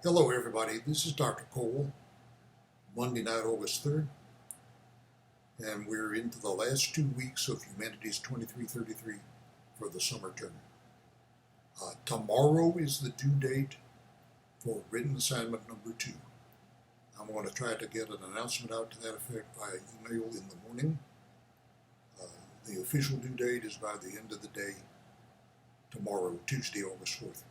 Hello everybody, this is Dr. Cole, Monday night, August 3rd, and we're into the last 2 weeks of Humanities 2333 for the summer term. Tomorrow is the due date for written assignment number 2. I'm going to try to get an announcement out to that effect via email in the morning. The official due date is by the end of the day tomorrow, Tuesday, August 4th.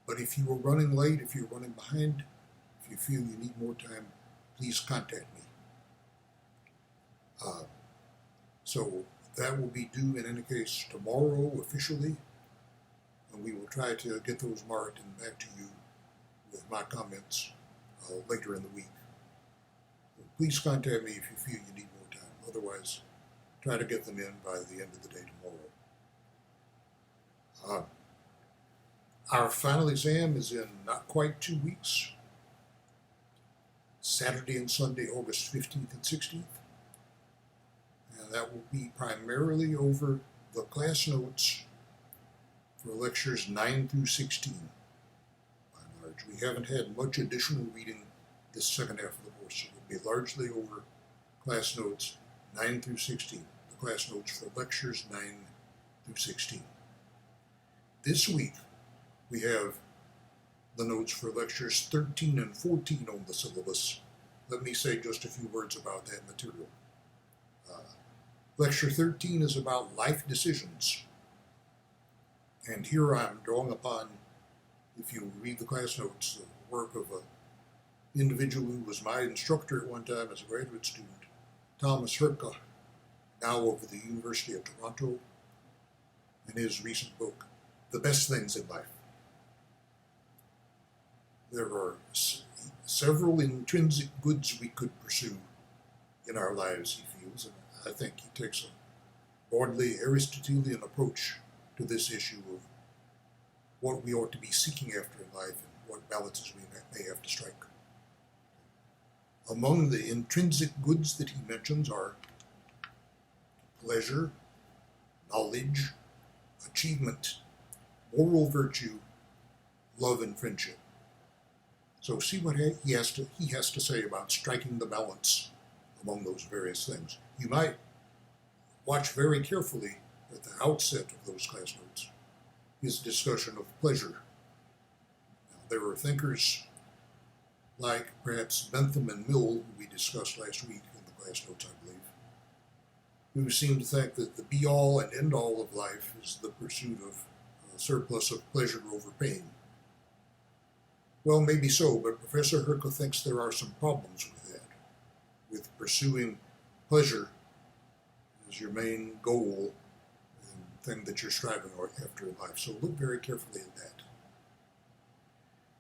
But if you are running late, if you're running behind, if you feel you need more time, please contact me. So that will be due in any case tomorrow officially, and we will try to get those marked and back to you with my comments later in the week. So please contact me if you feel you need more time. Otherwise, try to get them in by the end of the day tomorrow. Our final exam is in not quite 2 weeks, Saturday and Sunday, August 15th and 16th. And that will be primarily over the class notes for lectures 9 through 16 by and large. We haven't had much additional reading this second half of the course, so it will be largely over class notes 9 through 16, the class notes for lectures 9 through 16. This week, we have the notes for lectures 13 and 14 on the syllabus. Let me say just a few words about that material. Lecture 13 is about life decisions. And here I'm drawing upon, if you read the class notes, the work of an individual who was my instructor at one time as a graduate student, Thomas Herka, now over the University of Toronto, in his recent book, The Best Things in Life. There are several intrinsic goods we could pursue in our lives, he feels, and I think he takes a broadly Aristotelian approach to this issue of what we ought to be seeking after in life and what balances we may have to strike. Among the intrinsic goods that he mentions are pleasure, knowledge, achievement, moral virtue, love, and friendship. So see what he has to say about striking the balance among those various things. You might watch very carefully at the outset of those class notes his discussion of pleasure. Now, there are thinkers like perhaps Bentham and Mill, who we discussed last week in the class notes, I believe, who seem to think that the be-all and end-all of life is the pursuit of a surplus of pleasure over pain. Well, maybe so, but Professor Herka thinks there are some problems with that, with pursuing pleasure as your main goal and thing that you're striving after in life. So look very carefully at that.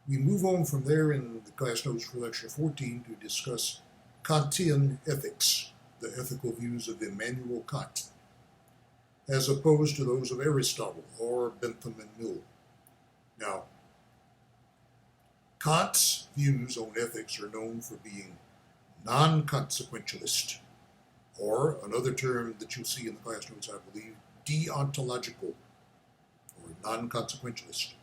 We move on from there in the class notes for lecture 14 to discuss Kantian ethics, the ethical views of Immanuel Kant, as opposed to those of Aristotle or Bentham and Mill. Now, Kant's views on ethics are known for being non-consequentialist, or another term that you'll see in the class notes, I believe, deontological, or non-consequentialist.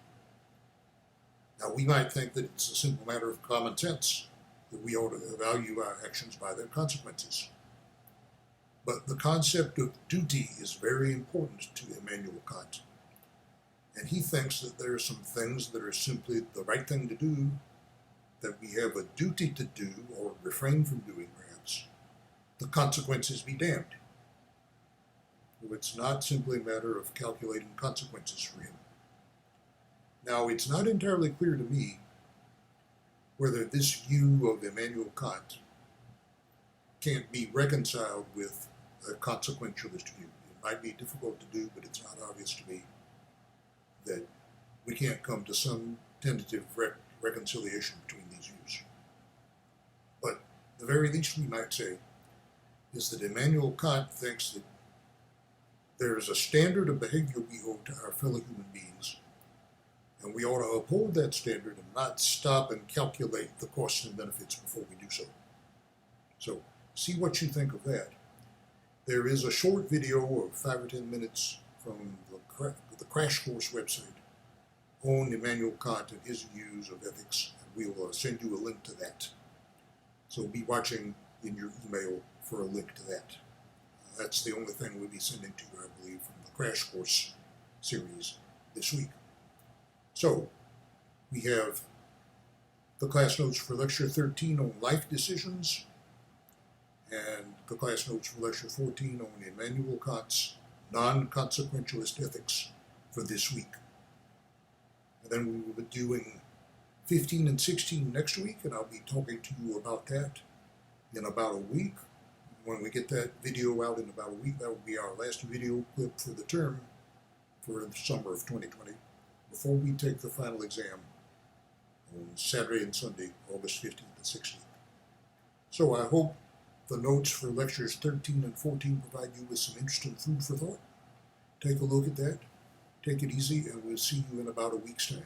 Now, we might think that it's a simple matter of common sense, that we ought to value our actions by their consequences. But the concept of duty is very important to Immanuel Kant. And he thinks that there are some things that are simply the right thing to do, that we have a duty to do or refrain from doing, perhaps. The consequences be damned. So it's not simply a matter of calculating consequences for him. Now, it's not entirely clear to me whether this view of Immanuel Kant can't be reconciled with a consequentialist view. It might be difficult to do, but it's not obvious to me that we can't come to some tentative reconciliation between these views. But at the very least we might say is that Immanuel Kant thinks that there is a standard of behavior we owe to our fellow human beings, and we ought to uphold that standard and not stop and calculate the costs and benefits before we do so. So see what you think of that. There is a short video of 5 or 10 minutes from the Crash Course website on Immanuel Kant and his views of ethics, and we'll send you a link to that. So be watching in your email for a link to that. That's the only thing we'll be sending to you, I believe, from the Crash Course series this week. So, we have the class notes for Lecture 13 on life decisions, and the class notes for Lecture 14 on Immanuel Kant's non-consequentialist ethics for this week. And then we will be doing 15 and 16 next week, and I'll be talking to you about that in about a week. When we get that video out in about a week, that will be our last video clip for the term for the summer of 2020, before we take the final exam on Saturday and Sunday, August 15th and 16th. So I hope the notes for lectures 13 and 14 provide you with some interesting food for thought. Take a look at that, take it easy, and we'll see you in about a week's time.